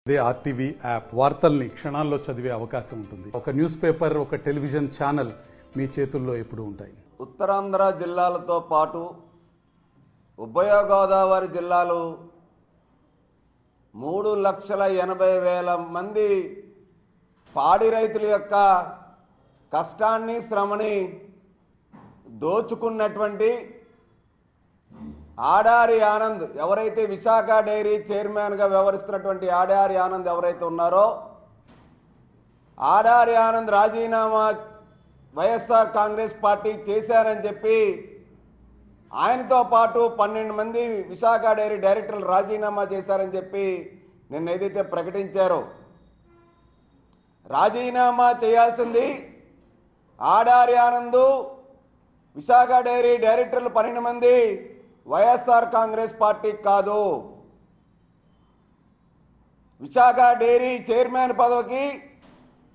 They RTV app వార్తల్ని క్షణాల్లో చదివే అవకాశం ఉంటుంది. ఒక న్యూస్ పేపర్, ఒక టెలివిజన్ ఛానల్ మీ చేతుల్లో ఎప్పుడూ ఉంటాయి. ఉత్తరాంధ్ర జిల్లాలతో పాటు ఉభయ గోదావరి జిల్లాలు 3,80,000 మంది పాడి రైతుల యొక్క కష్టాన్ని శ్రమని దోచుకున్నటువంటి ఆడారి ఆనంద్ ఎవరైతే విశాఖ డైరీ చైర్మన్గా వ్యవహరిస్తున్నటువంటి ఆడారి ఆనంద్ ఎవరైతే ఉన్నారో ఆడారి ఆనంద్ రాజీనామా వైఎస్ఆర్ కాంగ్రెస్ పార్టీ చేశారని చెప్పి ఆయనతో పాటు 12 మంది విశాఖ డైరీ డైరెక్టర్లు రాజీనామా చేశారని చెప్పి నిన్న ఏదైతే ప్రకటించారో రాజీనామా చేయాల్సింది ఆడారి ఆనంద్ విశాఖ డైరీ డైరెక్టర్లు 12 మంది వైఎస్ఆర్ కాంగ్రెస్ పార్టీ కాదు. విశాఖ డైరీ చైర్మన్ పదవికి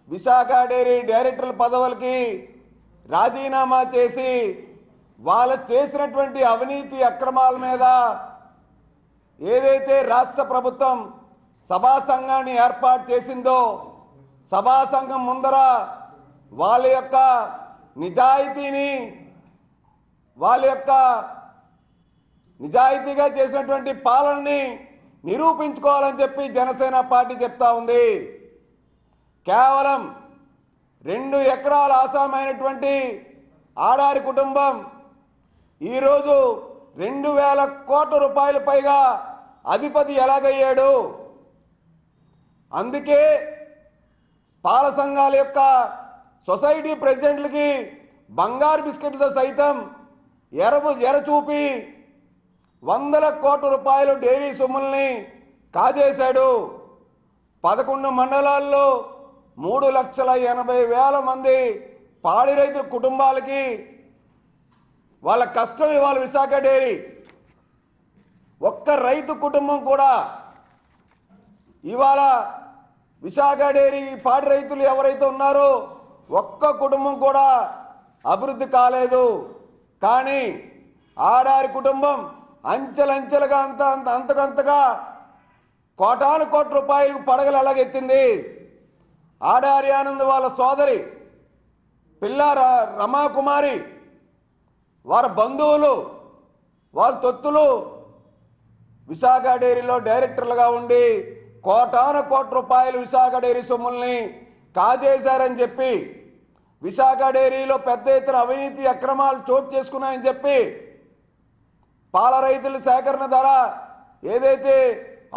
విశాఖ డైరీ డైరెక్టర్ల పదవులకి రాజీనామా చేసి వాళ్ళు చేసినటువంటి అవినీతి అక్రమాల మీద ఏదైతే రాష్ట్ర ప్రభుత్వం సభా సంఘాన్ని ఏర్పాటు చేసిందో సభా సంఘం ముందర వాళ్ళ యొక్క నిజాయితీని వాళ్ళ యొక్క నిజాయితీగా చేసినటువంటి పాలనని నిరూపించుకోవాలని చెప్పి జనసేన పార్టీ చెప్తా ఉంది. కేవలం 2 ఎకరాల ఆసామైనటువంటి ఆడారి కుటుంబం ఈరోజు 2,000 కోట్ల రూపాయల పైగా అధిపతి ఎలాగయ్యాడు? అందుకే పాల సంఘాల యొక్క సొసైటీ ప్రెసిడెంట్లకి బంగారు బిస్కెట్లతో సైతం ఎర చూపి 100 కోట్ల రూపాయలు డైరీ సొమ్ముల్ని కాజేశాడు. 11 మండలాల్లో 3,80,000 మంది పాడి రైతుల కుటుంబాలకి వాళ్ళ కష్టం ఇవాళ విశాఖ డైరీ. ఒక్క రైతు కుటుంబం కూడా ఇవాళ విశాఖ డైరీ పాడి రైతులు ఎవరైతే ఉన్నారో ఒక్క కుటుంబం కూడా అభివృద్ధి కానీ ఆడారి కుటుంబం అంచెలంచెలుగా అంతకంతగా కోటాను కోట్ల రూపాయలకు పడగలు అలాగెత్తింది. ఆడారి ఆనంద్ వాళ్ళ సోదరి పిల్ల రమాకుమారి వారి బంధువులు వాళ్ళ తొత్తులు విశాఖ డైరీలో డైరెక్టర్లుగా ఉండి కోటాను కోట్ల రూపాయలు విశాఖ డైరీ సొమ్ముల్ని కాజేశారని చెప్పి విశాఖ డైరీలో పెద్ద ఎత్తున అవినీతి అక్రమాలు చోటు చేసుకున్నాయని చెప్పి పాల రైతుల సేకరణ ధర ఏదైతే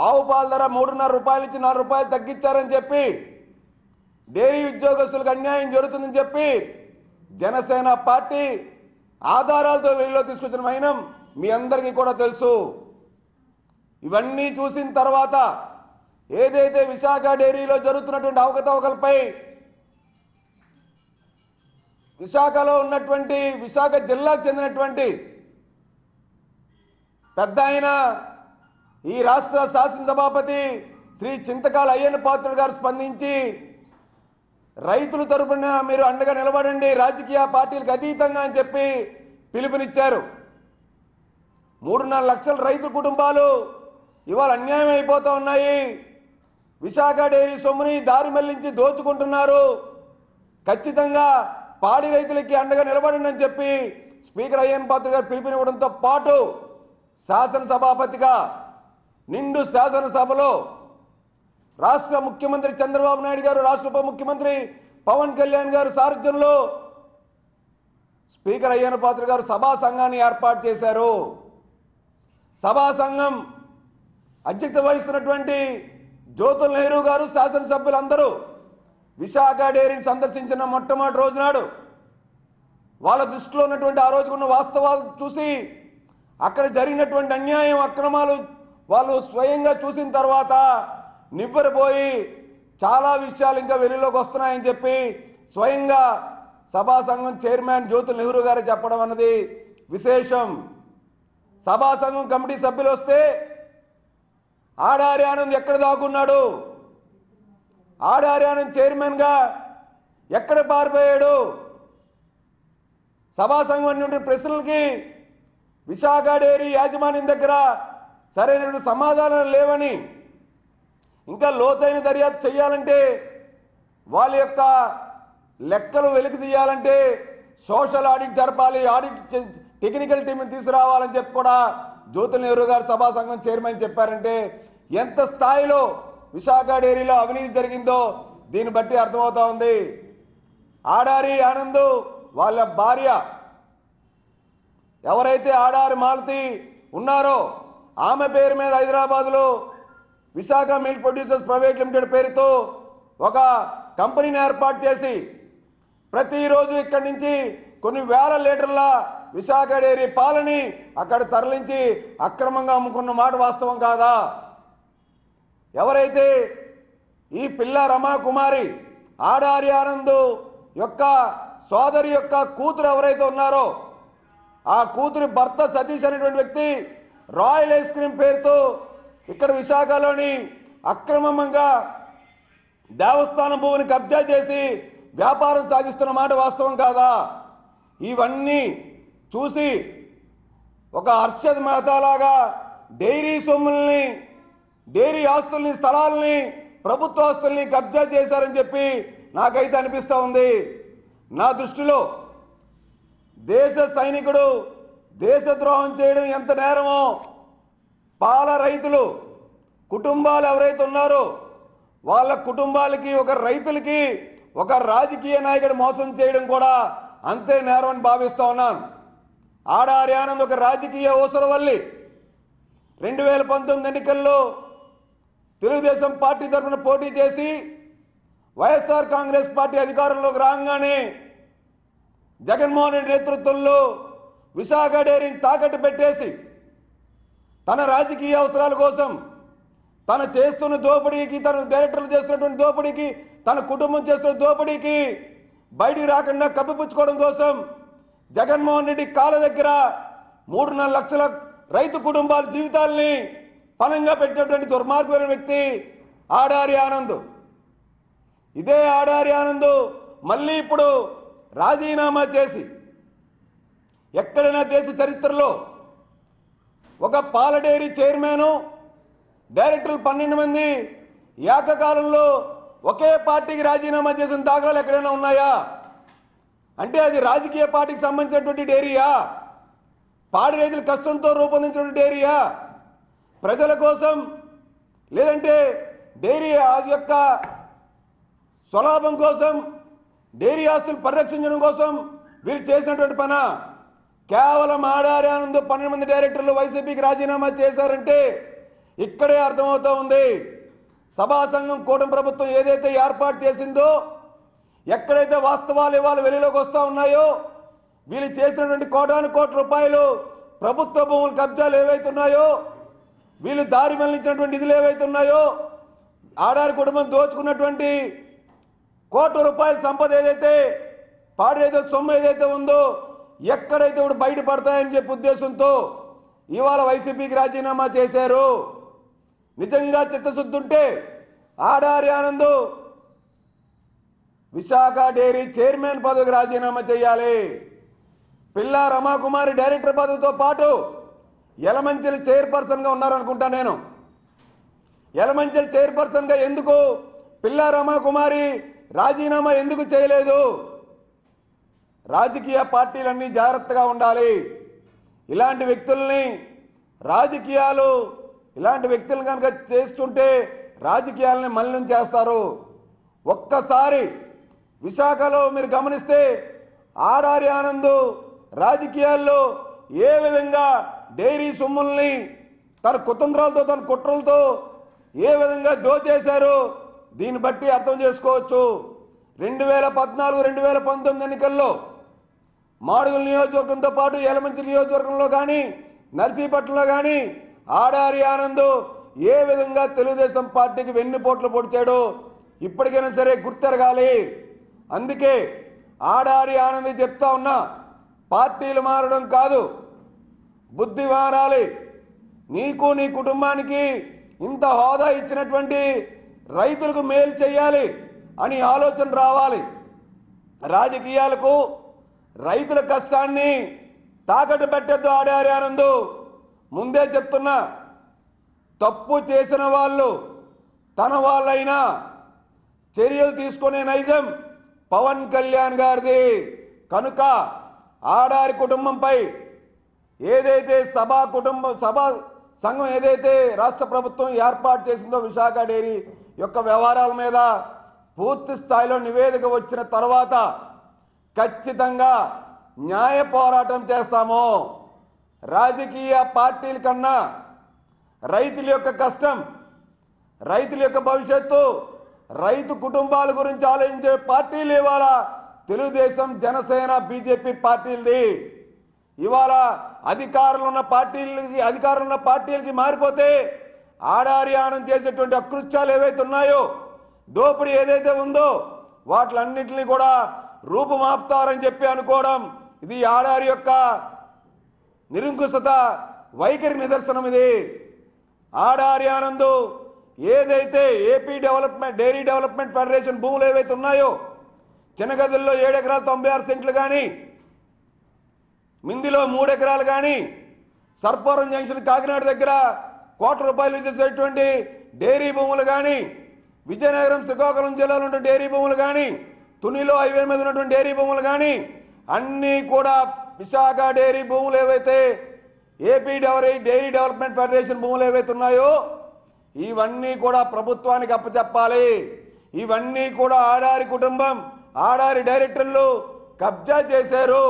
ఆవు పాల ధర 3.5 రూపాయలు నుంచి 4 రూపాయలు తగ్గించారని చెప్పి డైరీ ఉద్యోగస్తులకు అన్యాయం జరుగుతుందని చెప్పి జనసేన పార్టీ ఆధారాలతో వెలుగులో తీసుకొచ్చిన వైనం మీ అందరికీ కూడా తెలుసు. ఇవన్నీ చూసిన తర్వాత ఏదైతే విశాఖ డైరీలో జరుగుతున్నటువంటి అవకతవకలపై విశాఖలో ఉన్నటువంటి విశాఖ జిల్లాకు చెందినటువంటి పెద్ద ఆయన ఈ రాష్ట్ర శాసనసభాపతి శ్రీ చింతకాల అయ్యన్న పాత్రుడు గారు స్పందించి రైతుల తరపున మీరు అండగా నిలబడండి రాజకీయ పార్టీలకు అతీతంగా అని చెప్పి పిలుపునిచ్చారు. 3.5 లక్షల రైతు కుటుంబాలు ఇవాళ అన్యాయం అయిపోతూ ఉన్నాయి. విశాఖ డైరీ సొమ్ముని దారి మళ్లించి దోచుకుంటున్నారు. ఖచ్చితంగా పాడి రైతులకి అండగా నిలబడండి అని చెప్పి స్పీకర్ అయ్యన్న పాత్రుడు గారు పిలుపునివ్వడంతో పాటు శాసనసభాపతిగా నిండు శాసనసభలో రాష్ట్ర ముఖ్యమంత్రి చంద్రబాబు నాయుడు గారు, రాష్ట్ర ఉప ముఖ్యమంత్రి పవన్ కళ్యాణ్ గారు సారథ్యంలో స్పీకర్ అయ్యన్న పాత్రుడు గారు సభా సంఘాన్ని ఏర్పాటు చేశారు. సభా సంఘం అధ్యక్షత వహిస్తున్నటువంటి జ్యోతుల్ నెహ్రూ గారు శాసనసభ్యులందరూ విశాఖ డైరీని సందర్శించిన మొట్టమొదటి రోజు నాడు వాళ్ళ దృష్టిలో ఉన్నటువంటి ఆ రోజుకున్న వాస్తవాలు చూసి అక్కడ జరిగినటువంటి అన్యాయం అక్రమాలు వాళ్ళు స్వయంగా చూసిన తర్వాత నివ్వెరపోయి చాలా విషయాలు ఇంకా వెలుగులోకి వస్తున్నాయని చెప్పి స్వయంగా సభా సంఘం చైర్మన్ జ్యోతుల్ నెహ్రూ గారు చెప్పడం అన్నది విశేషం. సభా సంఘం కమిటీ సభ్యులు వస్తే ఆడారి ఆనంద్ ఎక్కడ దాక్కున్నాడు? ఆడారి ఆనంద్ చైర్మన్గా ఎక్కడ పారిపోయాడు? సభా సంఘం అటువంటి ప్రశ్నలకి విశాఖ డైరీ యాజమాన్యం దగ్గర సరైన సమాధానాలు లేవని ఇంకా లోతైన దర్యాప్తు చేయాలంటే, వాళ్ళ యొక్క లెక్కలు వెలికి తీయాలంటే సోషల్ ఆడిట్ జరపాలి, ఆడిట్ టెక్నికల్ టీంని తీసుకురావాలని చెప్పి కూడా జ్యోతుల నెహ్రూ గారు సభా సంఘం చైర్మన్ చెప్పారంటే ఎంత స్థాయిలో విశాఖ డైరీలో అవినీతి జరిగిందో దీన్ని బట్టి అర్థమవుతా ఉంది. ఆడారి ఆనంద్ వాళ్ళ భార్య ఎవరైతే ఆడారి మాలతి ఉన్నారో ఆమె పేరు మీద హైదరాబాద్లో Visakha milk producers private limited పేరుతో ఒక కంపెనీని ఏర్పాటు చేసి ప్రతిరోజు ఇక్కడి నుంచి కొన్ని వేల లీటర్ల విశాఖ డైరీ పాలని అక్కడ తరలించి అక్రమంగా అమ్ముకున్న మాట వాస్తవం కాదా? ఎవరైతే ఈ పిల్ల రమాకుమారి ఆడారి ఆనంద్ యొక్క సోదరి యొక్క కూతురు ఎవరైతే ఉన్నారో ఆ కూతురి భర్త సతీష్ అనేటువంటి వ్యక్తి రాయల్ ఐస్ క్రీమ్ పేరుతో ఇక్కడ విశాఖలోని అక్రమంగా దేవస్థానం భూమిని కబ్జా చేసి వ్యాపారం సాగిస్తున్న మాట వాస్తవం కాదా? ఇవన్నీ చూసి ఒక హర్షద్ మెహతాలాగా డైరీ సొమ్ముల్ని, డైరీ ఆస్తుల్ని, స్థలాల్ని, ప్రభుత్వ ఆస్తుల్ని కబ్జా చేశారని చెప్పి నాకైతే అనిపిస్తూ ఉంది. నా దృష్టిలో దేశ సైనికుడు దేశద్రోహం చేయడం ఎంత నేరమో, పాల రైతులు కుటుంబాలు ఎవరైతే ఉన్నారో వాళ్ళ కుటుంబాలకి, ఒక రైతులకి ఒక రాజకీయ నాయకుడు మోసం చేయడం కూడా అంతే నేరం అని భావిస్తూ ఉన్నాను. ఆడారి ఆనంద్ ఒక రాజకీయ ఊసరవల్లి 2019 ఎన్నికల్లో తెలుగుదేశం పార్టీ తరఫున పోటీ చేసి వైఎస్ఆర్ కాంగ్రెస్ పార్టీ అధికారంలోకి రాగానే జగన్మోహన్ రెడ్డి నేతృత్వంలో విశాఖ డైరీని తాకట్టు పెట్టేసి తన రాజకీయ అవసరాల కోసం, తన చేస్తున్న దోపిడీకి, తన డైరెక్టర్లు చేస్తున్నటువంటి దోపిడీకి, తన కుటుంబం చేస్తున్న దోపిడీకి బయటికి రాకుండా కప్పిపుచ్చుకోవడం కోసం జగన్మోహన్ రెడ్డి కాళ్ళ దగ్గర 3.5 లక్షల రైతు కుటుంబాల జీవితాలని పణంగా పెట్టినటువంటి దుర్మార్గమైన వ్యక్తి ఆడారి ఆనంద్. ఇదే ఆడారి ఆనంద్ మళ్ళీ ఇప్పుడు రాజీనామా చేసి ఎక్కడైనా దేశ చరిత్రలో ఒక పాల డైరీ చైర్మన్, డైరెక్టర్లు 12 మంది ఏకకాలంలో ఒకే పార్టీకి రాజీనామా చేసిన దాఖలాలు ఎక్కడైనా ఉన్నాయా? అంటే అది రాజకీయ పార్టీకి సంబంధించినటువంటి డైరీయా? పాడి రైతుల కష్టంతో రూపొందించినటువంటి డైరీయా? ప్రజల కోసం, లేదంటే డైరీ యొక్క స్వలాభం కోసం, డైరీ ఆస్తులు పరిరక్షించడం కోసం వీరు చేసినటువంటి పని? కేవలం ఆడారి ఆనంద్ 12 మంది డైరెక్టర్లు వైసీపీకి రాజీనామా చేశారంటే ఇక్కడే అర్థమవుతూ ఉంది. సభా సంఘం కూటమి ప్రభుత్వం ఏదైతే ఏర్పాటు చేసిందో, ఎక్కడైతే వాస్తవాలు ఇవాళ వెలుగులోకి వస్తూ ఉన్నాయో, వీళ్ళు చేసినటువంటి కోటాను కోట్ల రూపాయలు ప్రభుత్వ భూముల కబ్జాలు ఏవైతే ఉన్నాయో, వీళ్ళు దారి మళ్లించినటువంటి నిధులు ఏవైతే ఉన్నాయో, ఆడారి కుటుంబం దోచుకున్నటువంటి కోట్ల రూపాయల సంపద ఏదైతే, పాడి రైతుల సొమ్ము ఏదైతే ఉందో, ఎక్కడైతే ఇప్పుడు బయటపడతాయని చెప్పే ఉద్దేశంతో ఇవాళ వైసీపీకి రాజీనామా చేశారు. నిజంగా చిత్తశుద్ధి ఉంటే ఆడారి ఆనంద్ విశాఖ డైరీ చైర్మన్ పదవికి రాజీనామా చేయాలి. పిల్ల రమాకుమారి డైరెక్టర్ పదవితో పాటు యలమంచిలి చైర్పర్సన్గా ఉన్నారనుకుంటా నేను. యలమంచిలి చైర్పర్సన్గా ఎందుకు పిల్ల రమాకుమారి రాజీనామా ఎందుకు చేయలేదు? రాజకీయ పార్టీలన్నీ జాగ్రత్తగా ఉండాలి. ఇలాంటి వ్యక్తుల్ని రాజకీయాలు, ఇలాంటి వ్యక్తులు కనుక చేస్తుంటే రాజకీయాలని మలినం చేస్తారు. ఒక్కసారి విశాఖలో మీరు గమనిస్తే ఆడారి ఆనంద్ రాజకీయాల్లో ఏ విధంగా డైరీ సొమ్ముల్ని తన కుతంత్రాలతో, తన కుట్రలతో ఏ విధంగా దోచేశారో దీన్ని బట్టి అర్థం చేసుకోవచ్చు. 2014, 2019 ఎన్నికల్లో మాడుగుల నియోజకవర్గంతో పాటు యలమంచిలి నియోజకవర్గంలో కానీ, నర్సీపట్నంలో కానీ ఆడారి ఆనంద్ ఏ విధంగా తెలుగుదేశం పార్టీకి వెన్నుపోట్లు పొడిచాడో ఇప్పటికైనా సరే గుర్తెరగాలి. అందుకే ఆడారి ఆనంద్ చెప్తా ఉన్నా, పార్టీలు మారడం కాదు, బుద్ధి మారాలి. నీకు, నీ కుటుంబానికి ఇంత హోదా ఇచ్చినటువంటి రైతులకు మేలు చేయాలి అని ఆలోచన రావాలి. రాజకీయాలకు రైతుల కష్టాన్ని తాకట్టు పెట్టద్దు ఆడారి ఆనంద్. ముందే చెప్తున్నా, తప్పు చేసిన వాళ్ళు తన వాళ్ళైనా చర్యలు తీసుకునే నైజం పవన్ కళ్యాణ్ గారిది. కనుక ఆడారి కుటుంబంపై ఏదైతే సభా సంఘం ఏదైతే రాష్ట్ర ప్రభుత్వం ఏర్పాటు చేసిందో విశాఖ డైరీ యొక్క వ్యవహారాల మీద పూర్తి స్థాయిలో నివేదిక వచ్చిన తర్వాత ఖచ్చితంగా న్యాయ పోరాటం చేస్తాము. రాజకీయ పార్టీల కన్నా రైతుల యొక్క కష్టం, రైతుల యొక్క భవిష్యత్తు, రైతు కుటుంబాల గురించి ఆలోచించే పార్టీలు ఇవాళ తెలుగుదేశం, జనసేన, బీజేపీ పార్టీలది. ఇవాళ అధికారంలో ఉన్న పార్టీలకి మారిపోతే ఆడారి ఆనందం చేసేటువంటి అకృత్యాలు ఏవైతే ఉన్నాయో, దోపిడీ ఏదైతే ఉందో వాటిలన్నింటినీ కూడా రూపుమాపుతారని చెప్పి అనుకోవడం ఇది ఆడారి యొక్క నిరంకుశత వైఖరి నిదర్శనం. ఇది ఆడారి ఆనంద్ ఏదైతే ఏపీ డైరీ డెవలప్మెంట్ ఫెడరేషన్ భూములు ఏవైతే ఉన్నాయో, చిన్నగదుల్లో 7 ఎకరాలు 96 సెంట్లు కానీ, మిందిలో 3 ఎకరాలు కానీ, సర్పవరం జంక్షన్ కాకినాడ దగ్గర ₹1,00,00,000 చేసేటువంటి డైరీ భూములు కానీ, విజయనగరం శ్రీకాకుళం జిల్లాలో ఉన్న డైరీ భూములు కానీ, తునిలో హైవే మీద ఉన్నటువంటి డైరీ భూములు కానీ అన్నీ కూడా విశాఖ డైరీ భూములు ఏవైతే ఏపీ డైరీ డెవలప్మెంట్ ఫెడరేషన్ భూములు ఏవైతే ఉన్నాయో ఇవన్నీ కూడా ప్రభుత్వానికి అప్పచెప్పాలి. ఇవన్నీ కూడా ఆడారి కుటుంబం, ఆడారి డైరెక్టర్లు కబ్జా చేశారు.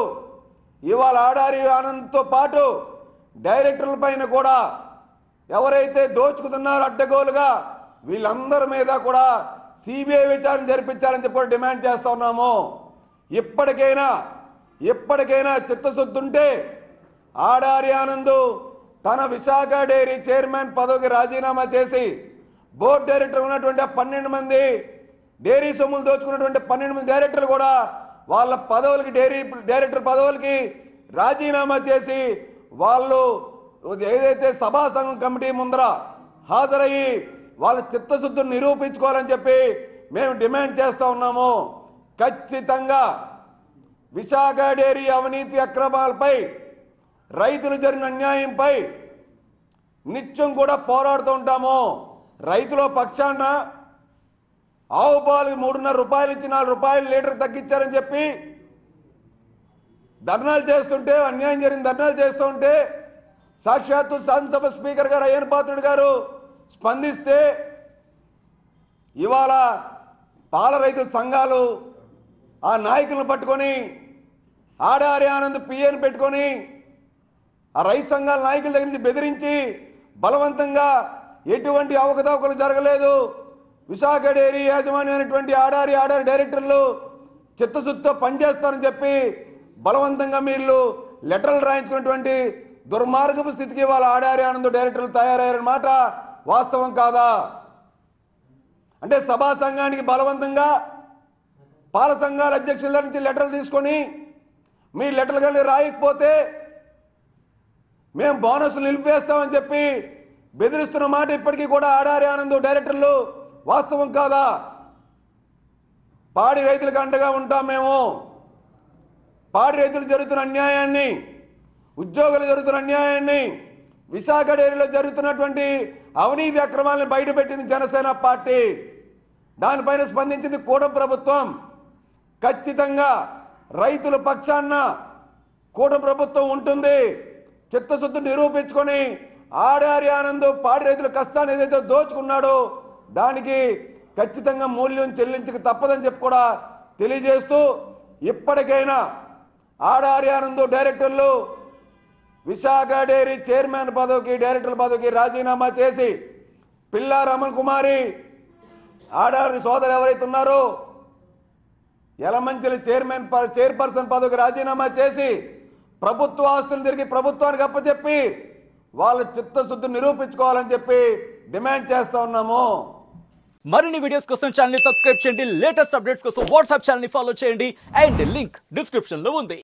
ఇవాళ ఆడారి ఆనంద్తో పాటు డైరెక్టర్ల పైన కూడా ఎవరైతే దోచుకుతున్నారో అడ్డగోలుగా వీళ్ళందరి మీద కూడా సిబిఐ విచారణ జరిపించాలని చెప్పి డిమాండ్ చేస్తా ఉన్నాము. ఇప్పటికైనా చిత్తశుద్ధి ఉంటే ఆడారి ఆనంద్ తన విశాఖ డైరీ చైర్మన్ పదవికి రాజీనామా చేసి బోర్డు డైరెక్టర్ ఉన్నటువంటి 12 మంది డైరీ సొమ్ములు దోచుకున్నటువంటి 12 మంది డైరెక్టర్లు కూడా వాళ్ళ పదవులకి డైరెక్టర్ పదవులకి రాజీనామా చేసి వాళ్ళు ఏదైతే సభా సంఘం కమిటీ ముందర హాజరయ్యి వాళ్ళ చిత్తశుద్ధిని నిరూపించుకోవాలని చెప్పి మేము డిమాండ్ చేస్తూ ఉన్నాము. ఖచ్చితంగా విశాఖ డైరీ అవినీతి అక్రమాలపై, రైతులు జరిగిన అన్యాయంపై నిత్యం కూడా పోరాడుతూ ఉంటాము. రైతుల పక్షాన ఆవు పాలు ₹3.5 ఇచ్చి ₹4 లీటర్ తగ్గించారని చెప్పి ధర్నాలు చేస్తుంటే, అన్యాయం జరిగిన ధర్నాలు చేస్తూ ఉంటే సాక్షాత్తు శాసనసభ స్పీకర్ గారు అయ్యన్న పాత్రుడు గారు స్పందిస్తే ఇవాళ పాల రైతుల సంఘాలు ఆ నాయకులను పట్టుకొని ఆడారి ఆనంద్ పిఏని పెట్టుకొని ఆ రైతు సంఘాల నాయకుల దగ్గర నుంచి బెదిరించి బలవంతంగా ఎటువంటి అవకతవకలు జరగలేదు, విశాఖ డైరీ యాజమాన్యం అనేటువంటి ఆడారి డైరెక్టర్లు చిత్తశుద్ధితో పనిచేస్తారని చెప్పి బలవంతంగా మీరు లెటర్లు రాయించుకున్నటువంటి దుర్మార్గపు స్థితికి వాళ్ళ ఆడారి ఆనంద్ డైరెక్టర్లు తయారయ్యారన్న మాట వాస్తవం కాదా? అంటే సభా సంఘానికి బలవంతంగా పాల సంఘాల అధ్యక్షుల నుంచి లెటర్లు తీసుకొని మీ లెటర్లు కానీ రాయకపోతే మేము బోనస్లు నిలిపివేస్తామని చెప్పి బెదిరిస్తున్న మాట ఇప్పటికీ కూడా ఆడారి ఆనంద్ డైరెక్టర్లు వాస్తవం కాదా? పాడి రైతులకు అండగా ఉంటాం మేము. పాడి రైతులు జరుగుతున్న అన్యాయాన్ని, ఉద్యోగులు జరుగుతున్న అన్యాయాన్ని, విశాఖ డైరీలో జరుగుతున్నటువంటి అవినీతి అక్రమాలను బయటపెట్టింది జనసేన పార్టీ. దానిపైన స్పందించింది కూటమి ప్రభుత్వం. ఖచ్చితంగా రైతుల పక్షాన కూటమి ప్రభుత్వం ఉంటుంది. చిత్తశుద్ధి నిరూపించుకొని ఆడారి ఆనంద్ పాడి రైతుల కష్టాన్ని ఏదైతే దోచుకున్నాడో దానికి ఖచ్చితంగా మూల్యం చెల్లించక తప్పదని చెప్పి కూడా తెలియజేస్తూ ఇప్పటికైనా ఆడారి ఆనంద్ డైరెక్టర్లు విశాఖ డైరీ చైర్మన్ పదవికి, డైరెక్టర్ పదవికి రాజీనామా చేసి పిల్లా రమణ్ కుమారి ఆడారి సోదరు ఎవరైతే ఉన్నారో యలమంచిలి చైర్పర్సన్ పదవికి రాజీనామా చేసి ప్రభుత్వ ఆస్తులు తిరిగి ప్రభుత్వానికి అప్పచెప్పి వాళ్ళ చిత్తశుద్ధి నిరూపించుకోవాలని చెప్పి డిమాండ్ చేస్తా ఉన్నాము. మరిన్ని వీడియోస్ కోసం ఛానల్ ని సబ్స్క్రైబ్ చేయండి, లేటెస్ట్ అప్డేట్స్ కోసం వాట్సాప్ ఛానల్ ని ఫాలో చేయండి అండ్ లింక్ డిస్క్రిప్షన్ లో ఉంది.